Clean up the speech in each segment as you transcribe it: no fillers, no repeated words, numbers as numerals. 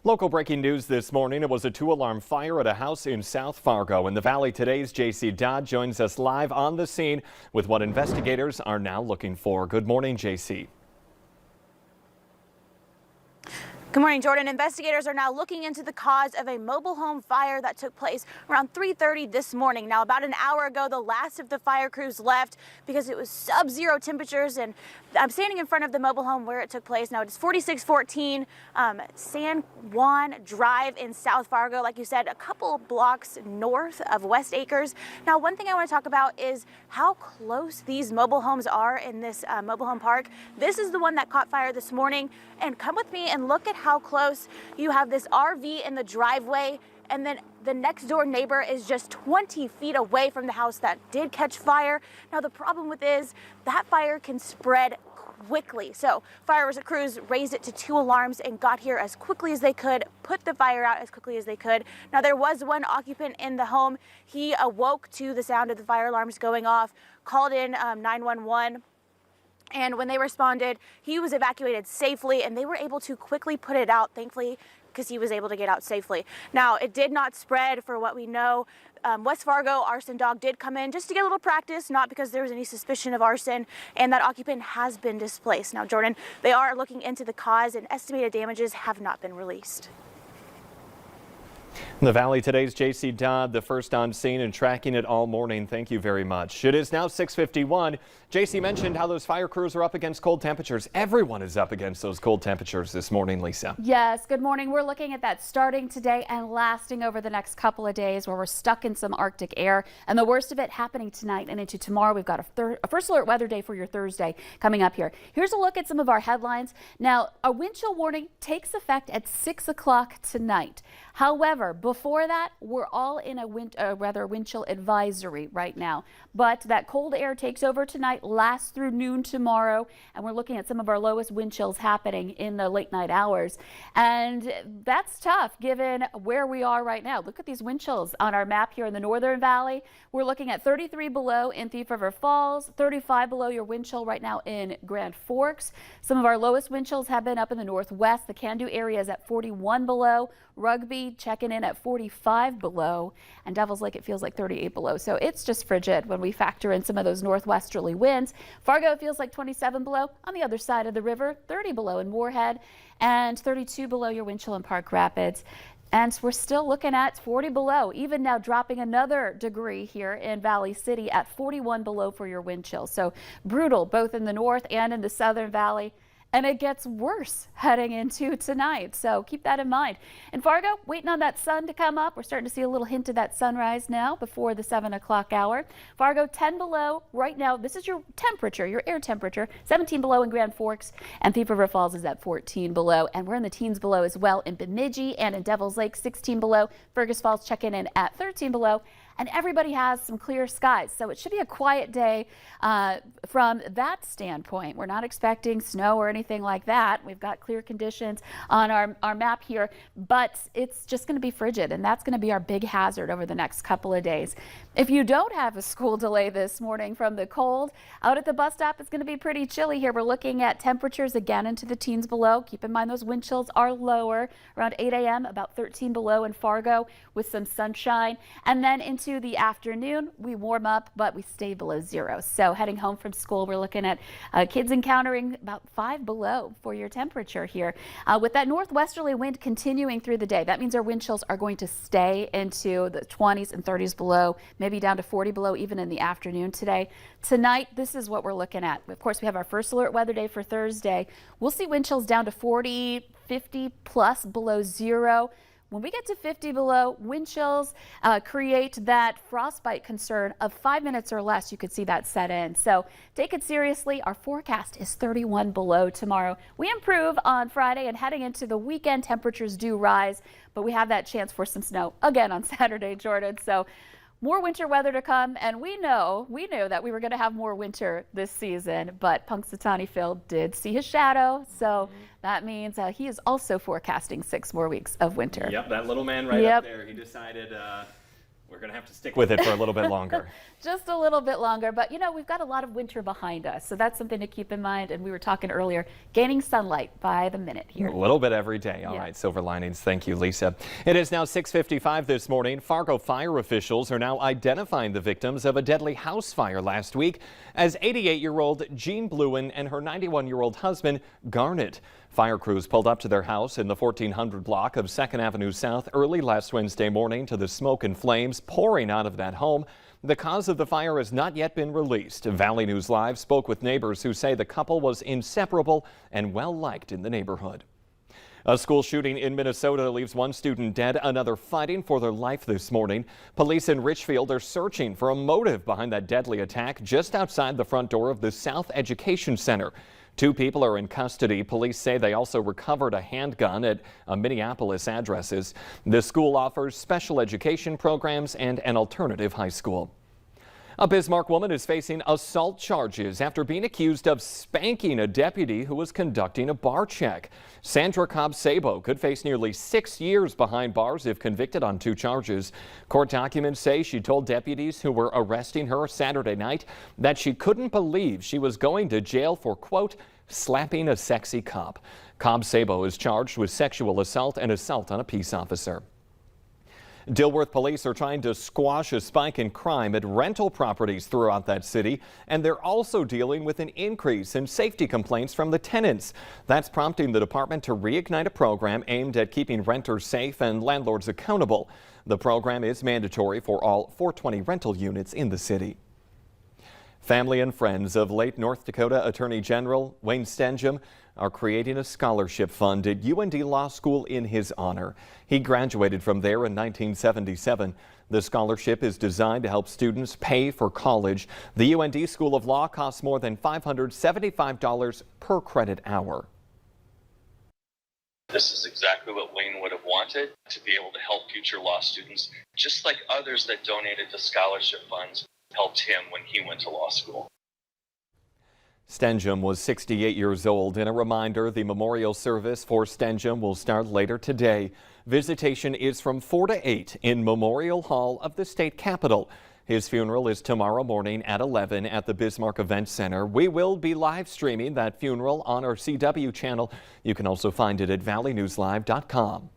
Local breaking news this morning. It was a two-alarm fire at a house in South Fargo. In the Valley today's JC Dodd joins us live on the scene with what investigators are now looking for. Good morning, JC. Good morning, Jordan. Investigators are now looking into the cause of a mobile home fire that took place around 3:30 this morning. Now, about an hour ago, the last of the fire crews left because it was sub-zero temperatures, and I'm standing in front of the mobile home where it took place. Now, it is 4614 San Juan Drive in South Fargo, like you said, a couple blocks north of West Acres. Now, one thing I want to talk about is how close these mobile homes are in this mobile home park. This is the one that caught fire this morning, and come with me and look at how close you have this RV in the driveway, and then the next door neighbor is just 20 feet away from the house that did catch fire. Now, the problem with is that fire can spread quickly. So fire crews raised it to 2 alarms and got here as quickly as they could, put the fire out as quickly as they could. Now, there was one occupant in the home. He awoke to the sound of the fire alarms going off, called in 911. And when they responded, he was evacuated safely, and they were able to quickly put it out, thankfully, because he was able to get out safely. Now, it did not spread for what we know. West Fargo arson dog did come in just to get a little practice, not because there was any suspicion of arson, and that occupant has been displaced. Now, Jordan, they are looking into the cause, and estimated damages have not been released. In the Valley today's JC Dodd, the first on scene and tracking it all morning. Thank you very much. It is now 6:51. JC mentioned how those fire crews are up against cold temperatures. Everyone is up against those cold temperatures this morning, Lisa. Yes, good morning. We're looking at that starting today and lasting over the next couple of days, where we're stuck in some Arctic air, and the worst of it happening tonight and into tomorrow. We've got a first alert weather day for your Thursday coming up here. Here's a look at some of our headlines. Now, a wind chill warning takes effect at 6 o'clock tonight. However, before that, we're all in a wind chill advisory right now. But that cold air takes over tonight, lasts through noon tomorrow, and we're looking at some of our lowest wind chills happening in the late night hours. And that's tough given where we are right now. Look at these wind chills on our map here in the Northern Valley. We're looking at 33 below in Thief River Falls, 35 below your wind chill right now in Grand Forks. Some of our lowest wind chills have been up in the Northwest. The Can-Do area is at 41 below. Rugby checking in at 45 below, and Devil's Lake, it feels like 38 below. So it's just frigid when we factor in some of those northwesterly winds. Fargo feels like 27 below. On the other side of the river, 30 below in Moorhead, and 32 below your wind chill in Park Rapids. And we're still looking at 40 below, even now dropping another degree here in Valley City at 41 below for your wind chill. So brutal both in the north and in the Southern Valley. And it gets worse heading into tonight, so keep that in mind. In Fargo, waiting on that sun to come up. We're starting to see a little hint of that sunrise now before the 7 o'clock hour. Fargo, 10 below right now. This is your temperature, your air temperature. 17 below in Grand Forks, and Thief River Falls is at 14 below. And we're in the teens below as well in Bemidji and in Devil's Lake, 16 below. Fergus Falls checking in at 13 below. And everybody has some clear skies, so it should be a quiet day from that standpoint. We're not expecting snow or anything like that. We've got clear conditions on our map here, but it's just going to be frigid, and that's going to be our big hazard over the next couple of days. If you don't have a school delay this morning from the cold, out at the bus stop, it's going to be pretty chilly here. We're looking at temperatures again into the teens below. Keep in mind those wind chills are lower. Around 8 a.m., about 13 below in Fargo with some sunshine, and then into the afternoon, we warm up, but we stay below 0. So heading home from school, we're looking at kids encountering about 5 below for your temperature here. With that northwesterly wind continuing through the day, that means our wind chills are going to stay into the 20s and 30s below, maybe down to 40 below even in the afternoon today. Tonight, this is what we're looking at. Of course, we have our first alert weather day for Thursday. We'll see wind chills down to 40, 50 plus below 0. When we get to 50 below, wind chills create that frostbite concern of 5 minutes or less. You could see that set in. So take it seriously. Our forecast is 31 below tomorrow. We improve on Friday, and heading into the weekend, temperatures do rise, but we have that chance for some snow again on Saturday, Jordan. So more winter weather to come, and we knew that we were going to have more winter this season, but Punxsutawney Phil did see his shadow, so that means he is also forecasting 6 more weeks of winter. Yep, that little man right up there, he decided We're going to have to stick with it for a little bit longer. Just a little bit longer, but we've got a lot of winter behind us, so that's something to keep in mind. And we were talking earlier, gaining sunlight by the minute here. A little bit every day. All right, silver linings. Thank you, Lisa. It is now 6:55 this morning. Fargo fire officials are now identifying the victims of a deadly house fire last week as 88-year-old Jean Bluen and her 91-year-old husband, Garnet. Fire crews pulled up to their house in the 1400 block of 2nd Avenue South early last Wednesday morning to the smoke and flames pouring out of that home. The cause of the fire has not yet been released. Valley News Live spoke with neighbors who say the couple was inseparable and well liked in the neighborhood. A school shooting in Minnesota leaves one student dead, another fighting for their life this morning. Police in Richfield are searching for a motive behind that deadly attack just outside the front door of the South Education Center. 2 people are in custody. Police say they also recovered a handgun at Minneapolis addresses. The school offers special education programs and an alternative high school. A Bismarck woman is facing assault charges after being accused of spanking a deputy who was conducting a bar check. Sandra Cobb-Sabo could face nearly 6 years behind bars if convicted on 2 charges. Court documents say she told deputies who were arresting her Saturday night that she couldn't believe she was going to jail for, quote, slapping a sexy cop. Cobb-Sabo is charged with sexual assault and assault on a peace officer. Dilworth police are trying to squash a spike in crime at rental properties throughout that city, and they're also dealing with an increase in safety complaints from the tenants. That's prompting the department to reignite a program aimed at keeping renters safe and landlords accountable. The program is mandatory for all 420 rental units in the city. Family and friends of late North Dakota Attorney General Wayne Stenjum are creating a scholarship fund at UND Law School in his honor. He graduated from there in 1977. The scholarship is designed to help students pay for college. The UND School of Law costs more than $575 per credit hour. This is exactly what Wayne would have wanted, to be able to help future law students, just like others that donated to scholarship funds helped him when he went to law school. Stenjum was 68 years old. And a reminder, the memorial service for Stenjum will start later today. Visitation is from 4 to 8 in Memorial Hall of the state capitol. His funeral is tomorrow morning at 11 at the Bismarck Event Center. We will be live streaming that funeral on our CW channel. You can also find it at valleynewslive.com.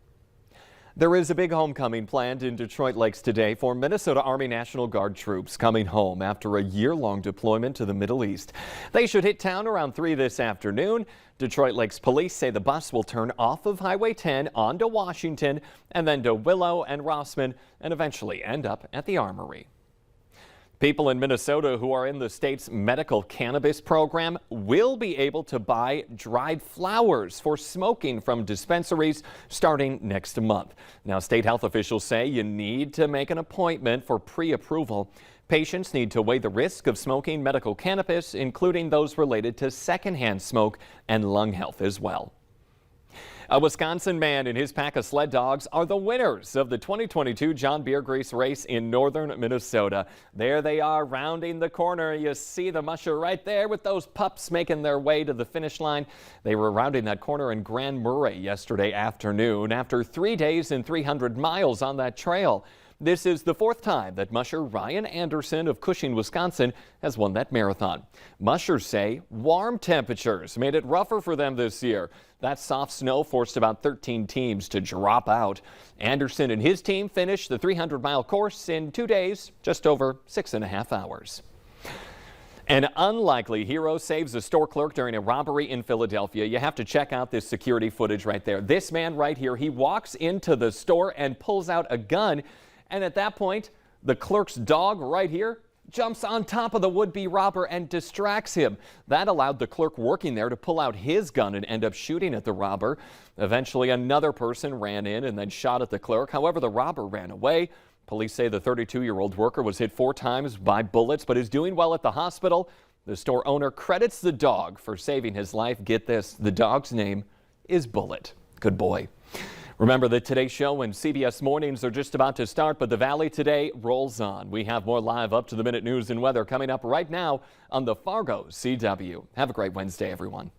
There is a big homecoming planned in Detroit Lakes today for Minnesota Army National Guard troops coming home after a year-long deployment to the Middle East. They should hit town around 3 this afternoon. Detroit Lakes police say the bus will turn off of Highway 10 onto Washington and then to Willow and Rossman and eventually end up at the Armory. People in Minnesota who are in the state's medical cannabis program will be able to buy dried flowers for smoking from dispensaries starting next month. Now, state health officials say you need to make an appointment for pre-approval. Patients need to weigh the risk of smoking medical cannabis, including those related to secondhand smoke and lung health as well. A Wisconsin man and his pack of sled dogs are the winners of the 2022 John Beer Grease race in northern Minnesota. There they are rounding the corner. You see the musher right there with those pups making their way to the finish line. They were rounding that corner in Grand Murray yesterday afternoon after 3 days and 300 miles on that trail. This is the 4th time that musher Ryan Anderson of Cushing, Wisconsin has won that marathon. Mushers say warm temperatures made it rougher for them this year. That soft snow forced about 13 teams to drop out. Anderson and his team finished the 300-mile course in 2 days, just over 6.5 hours. An unlikely hero saves a store clerk during a robbery in Philadelphia. You have to check out this security footage right there. This man right here, he walks into the store and pulls out a gun. And at that point, the clerk's dog right here jumps on top of the would-be robber and distracts him. That allowed the clerk working there to pull out his gun and end up shooting at the robber. Eventually, another person ran in and then shot at the clerk. However, the robber ran away. Police say the 32-year-old worker was hit 4 times by bullets, but is doing well at the hospital. The store owner credits the dog for saving his life. Get this, the dog's name is Bullet. Good boy. Remember that today's show and CBS Mornings are just about to start, but the Valley today rolls on. We have more live up-to-the-minute news and weather coming up right now on the Fargo CW. Have a great Wednesday, everyone.